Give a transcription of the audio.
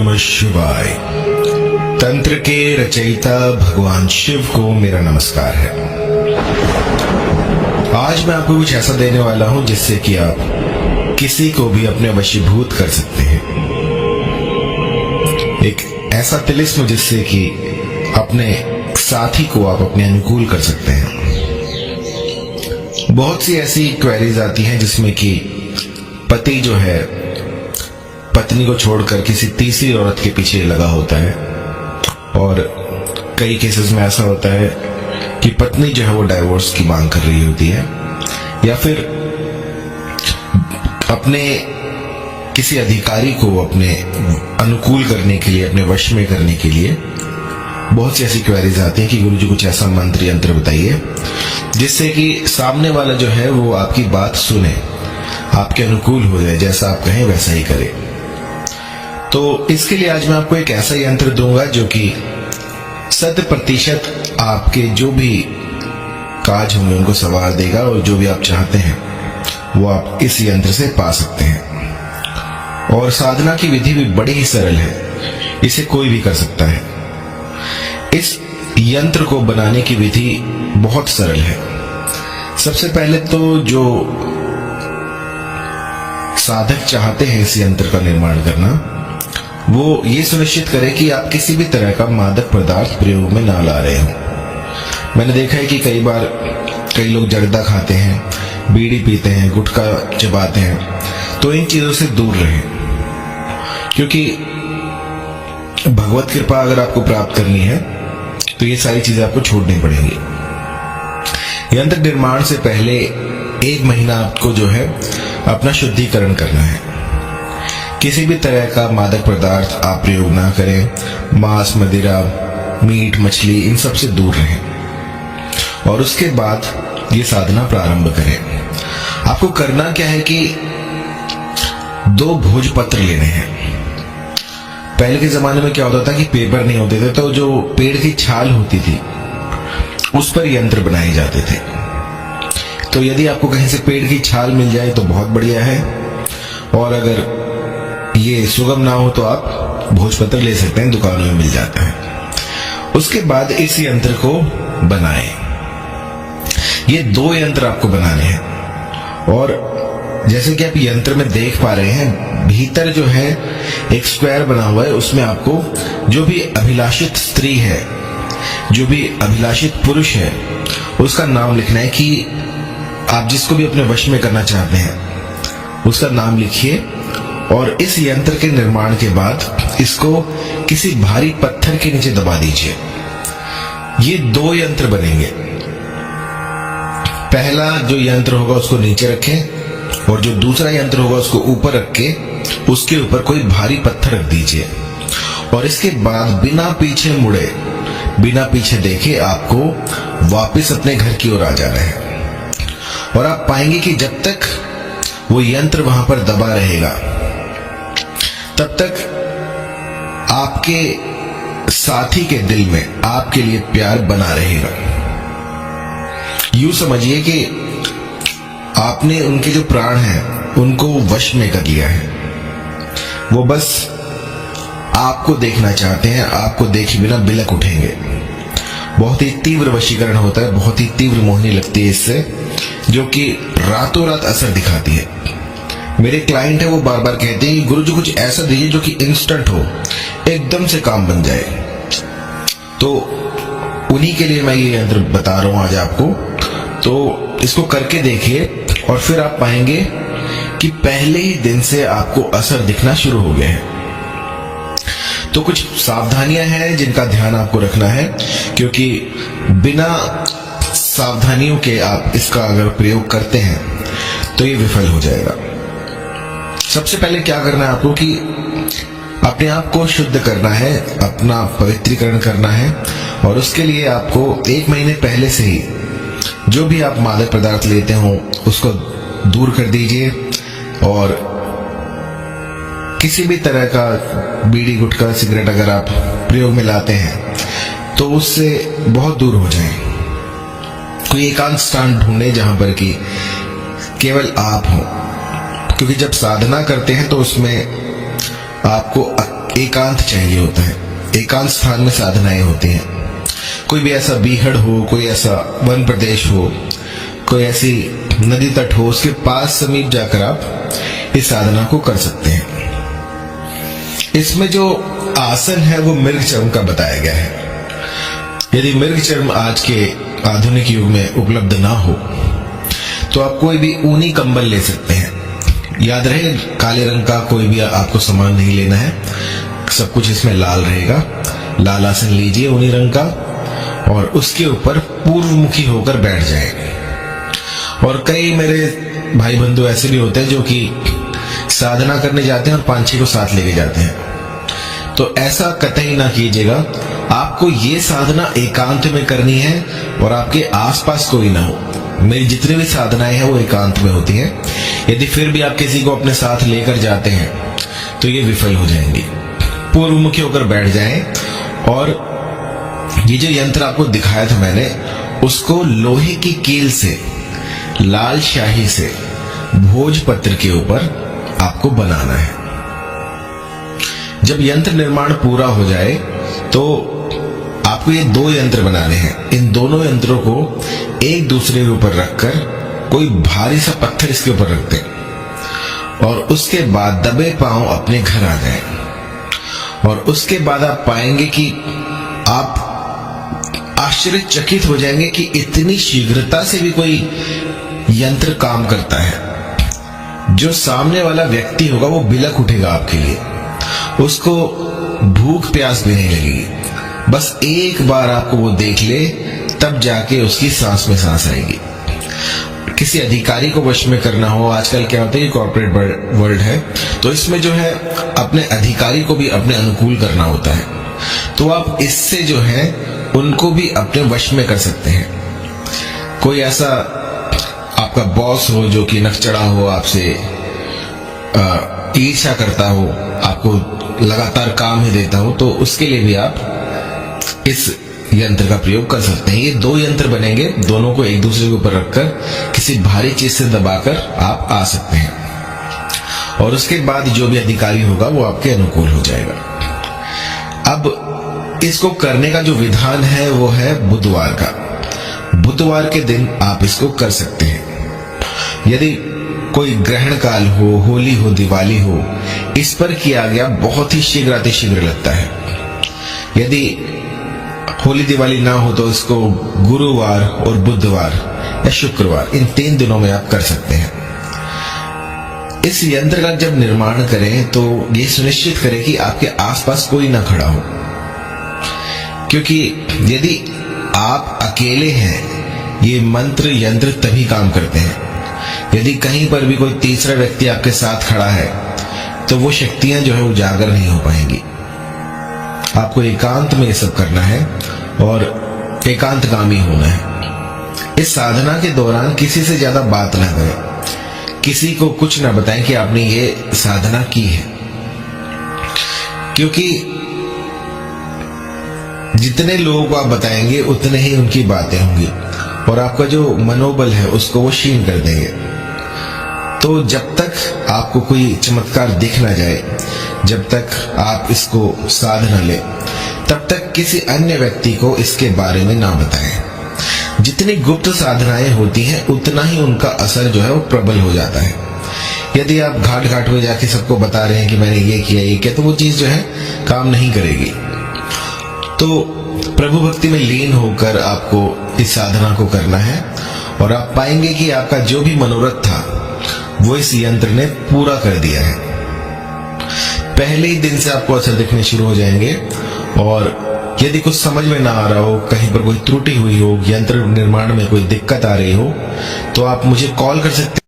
नमः शिवाय। तंत्र के रचयिता भगवान शिव को मेरा नमस्कार है। आज मैं आपको कुछ ऐसा देने वाला हूं जिससे कि आप किसी को भी अपने वशीभूत कर सकते हैं। एक ऐसा तिलिस्म जिससे कि अपने साथी को आप अपने अनुकूल कर सकते हैं। बहुत सी ऐसी क्वेरीज आती हैं जिसमें कि पति जो है पत्नी को छोड़कर किसी तीसरी औरत के पीछे लगा होता है, और कई केसेस में ऐसा होता है कि पत्नी जो है वो डाइवोर्स की मांग कर रही होती है, या फिर अपने किसी अधिकारी को अपने अनुकूल करने के लिए, अपने वश में करने के लिए बहुत सी ऐसी क्वेरीज आती हैं कि गुरु जी कुछ ऐसा मंत्र यंत्र बताइए जिससे कि सामने वाला जो है वो आपकी बात सुने, आपके अनुकूल हो जाए, जैसा आप कहें वैसा ही करे। तो इसके लिए आज मैं आपको एक ऐसा यंत्र दूंगा जो कि 100% आपके जो भी काज होंगे उनको सवार देगा, और जो भी आप चाहते हैं वो आप इस यंत्र से पा सकते हैं। और साधना की विधि भी बड़ी ही सरल है, इसे कोई भी कर सकता है। इस यंत्र को बनाने की विधि बहुत सरल है। सबसे पहले तो जो साधक चाहते हैं इस यंत्र का निर्माण करना, वो ये सुनिश्चित करें कि आप किसी भी तरह का मादक पदार्थ प्रयोग में ना ला रहे हो। मैंने देखा है कि कई बार कई लोग जर्दा खाते हैं, बीड़ी पीते हैं, गुटखा चबाते हैं, तो इन चीजों से दूर रहें, क्योंकि भगवत कृपा अगर आपको प्राप्त करनी है तो ये सारी चीजें आपको छोड़नी पड़ेंगी। यंत्र निर्माण से पहले 1 महीना आपको जो है अपना शुद्धिकरण करना है। किसी भी तरह का मादक पदार्थ आप प्रयोग ना करें। मांस, मदिरा, मीट, मछली, इन सब से दूर रहें, और उसके बाद ये साधना प्रारंभ करें। आपको करना क्या है कि 2 भोजपत्र लेने हैं। पहले के जमाने में क्या होता था कि पेपर नहीं होते थे, तो जो पेड़ की छाल होती थी उस पर यंत्र बनाए जाते थे। तो यदि आपको कहीं से पेड़ की छाल मिल जाए तो बहुत बढ़िया है, और अगर ये सुगम ना हो तो आप भोजपत्र ले सकते हैं, दुकानों में मिल जाता है। उसके बाद इस यंत्र को बनाएं। ये 2 यंत्र आपको बनाने हैं, और जैसे कि आप यंत्र में देख पा रहे हैं, भीतर जो है एक स्क्वायर बना हुआ है। उसमें आपको जो भी अभिलाषित स्त्री है, जो भी अभिलाषित पुरुष है, उसका नाम लिखना है कि आप जिसको भी अपने वश में करना चाहते हैं उसका नाम लिखिए। और इस यंत्र के निर्माण के बाद इसको किसी भारी पत्थर के नीचे दबा दीजिए। ये 2 यंत्र बनेंगे। पहला जो यंत्र होगा उसको नीचे रखें, और जो दूसरा यंत्र होगा उसको ऊपर रख के उसके ऊपर कोई भारी पत्थर रख दीजिए। और इसके बाद बिना पीछे मुड़े, बिना पीछे देखे आपको वापस अपने घर की ओर आ जाना है। और आप पाएंगे कि जब तक वो यंत्र वहां पर दबा रहेगा तब तक आपके साथी के दिल में आपके लिए प्यार बना रहेगा। यूं समझिए कि आपने उनके जो प्राण हैं उनको वश में कर लिया है। वो बस आपको देखना चाहते हैं, आपको देखे बिना बिलक उठेंगे। बहुत ही तीव्र वशीकरण होता है, बहुत ही तीव्र मोहनी लगती है इससे, जो कि रातों रात असर दिखाती है। मेरे क्लाइंट है, वो बार बार कहते हैं कि गुरु जी कुछ ऐसा दीजिए जो कि इंस्टेंट हो, एकदम से काम बन जाए। तो उन्हीं के लिए मैं ये यंत्र बता रहा हूं आज आपको। तो इसको करके देखिए, और फिर आप पाएंगे कि पहले ही दिन से आपको असर दिखना शुरू हो गया है। तो कुछ सावधानियां हैं जिनका ध्यान आपको रखना है, क्योंकि बिना सावधानियों के आप इसका अगर प्रयोग करते हैं तो ये विफल हो जाएगा। सबसे पहले क्या करना है आपको कि अपने आप को शुद्ध करना है, अपना पवित्रीकरण करना है। और उसके लिए आपको 1 महीने पहले से ही जो भी आप मादक पदार्थ लेते हो उसको दूर कर दीजिए, और किसी भी तरह का बीड़ी, गुटखा, सिगरेट अगर आप प्रयोग में लाते हैं तो उससे बहुत दूर हो जाएं। कोई एकांत स्थान ढूंढे जहां पर कि केवल आप हो, क्योंकि जब साधना करते हैं तो उसमें आपको एकांत चाहिए होता है। एकांत स्थान में साधनाएं होती हैं। कोई भी ऐसा बीहड़ हो, कोई ऐसा वन प्रदेश हो, कोई ऐसी नदी तट हो, उसके पास समीप जाकर आप इस साधना को कर सकते हैं। इसमें जो आसन है वो मृग चर्म का बताया गया है। यदि मृग चर्म आज के आधुनिक युग में उपलब्ध ना हो तो आप कोई भी ऊनी कंबल ले सकते हैं। याद रहे, काले रंग का कोई भी आपको सामान नहीं लेना है, सब कुछ इसमें लाल रहेगा। लाल आसन लीजिए ऊनी रंग का और उसके ऊपर पूर्वमुखी होकर बैठ जाए। और कई मेरे भाई बंधु ऐसे भी होते हैं जो कि साधना करने जाते हैं और पांछी को साथ लेके जाते हैं। तो ऐसा कतई ना कीजिएगा। आपको ये साधना एकांत में करनी है और आपके आसपास कोई ना हो। मेरी जितनी भी साधनाएं हैं वो एकांत में होती हैं। यदि फिर भी आप किसी को अपने साथ लेकर जाते हैं तो ये विफल हो जाएंगे। पूर्वमुखी होकर बैठ जाएं और ये जो यंत्र आपको दिखाया था मैंने, उसको लोहे की कील से, लाल शाही से भोजपत्र के ऊपर आपको बनाना है। जब यंत्र निर्माण पूरा हो जाए तो आपको ये 2 यंत्र बनाने हैं। इन दोनों यंत्रों को एक दूसरे के ऊपर रखकर कोई भारी सा पत्थर इसके ऊपर रख दें और उसके बाद दबे पांव अपने घर आ जाएं। और उसके बाद आप पाएंगे कि आप आश्चर्यचकित हो जाएंगे कि इतनी शीघ्रता से भी कोई यंत्र काम करता है। जो सामने वाला व्यक्ति होगा वो बिलख उठेगा आपके लिए, उसको भूख प्यास भी नहीं लगेगी। बस एक बार आपको वो देख ले तब जाके उसकी सांस में सांस आएगी। किसी अधिकारी को वश में करना हो, आजकल क्या होता है, कॉर्पोरेट वर्ल्ड है, तो इसमें जो है अपने अधिकारी को भी अपने अनुकूल करना होता है। तो आप इससे जो है उनको भी अपने वश में कर सकते हैं। कोई ऐसा आपका बॉस हो जो कि नकचड़ा हो, आपसे ईर्ष्या करता हो, आपको लगातार काम ही देता हो, तो उसके लिए भी आप इस यंत्र का प्रयोग कर सकते हैं। ये 2 यंत्र बनेंगे, दोनों को एक दूसरे के ऊपर रखकर किसी भारी चीज से दबाकर आप आ सकते हैं और उसके बाद जो भी अधिकारी होगा वो आपके अनुकूल हो जाएगा। अब इसको करने का जो विधान है वो है बुधवार का। बुधवार के दिन आप इसको कर सकते हैं। यदि कोई ग्रहण काल हो, होली हो, दिवाली हो, इस पर किया गया बहुत ही शीघ्र अतिशीघ्र लगता है। यदि होली दिवाली ना हो तो इसको गुरुवार और बुधवार या शुक्रवार, इन 3 दिनों में आप कर सकते हैं। इस यंत्र का जब निर्माण करें तो ये सुनिश्चित करें कि आपके आसपास कोई ना खड़ा हो, क्योंकि यदि आप अकेले हैं ये मंत्र यंत्र तभी काम करते हैं। यदि कहीं पर भी कोई तीसरा व्यक्ति आपके साथ खड़ा है तो वो शक्तियां जो है उजागर नहीं हो पाएंगी। आपको एकांत में ये सब करना है और एकांतगामी होना है। इस साधना के दौरान किसी से ज्यादा बात ना करें, किसी को कुछ ना बताएं कि आपने ये साधना की है, क्योंकि जितने लोगों को आप बताएंगे उतने ही उनकी बातें होंगी और आपका जो मनोबल है उसको वो क्षीण कर देंगे। तो जब तक आपको कोई चमत्कार दिख ना जाए, जब तक आप इसको साध न ले, तब तक किसी अन्य व्यक्ति को इसके बारे में ना बताएं। जितनी गुप्त साधनाएं होती हैं उतना ही उनका असर जो है वो प्रबल हो जाता है। यदि आप घाट घाट में जाके सबको बता रहे हैं कि मैंने ये किया, तो वो चीज जो है काम नहीं करेगी। तो प्रभु भक्ति में लीन होकर आपको इस साधना को करना है और आप पाएंगे कि आपका जो भी मनोरथ था वो इस यंत्र ने पूरा कर दिया है। पहले ही दिन से आपको असर दिखने शुरू हो जाएंगे। और यदि कुछ समझ में ना आ रहा हो, कहीं पर कोई त्रुटि हुई हो, यंत्र निर्माण में कोई दिक्कत आ रही हो, तो आप मुझे कॉल कर सकते हैं।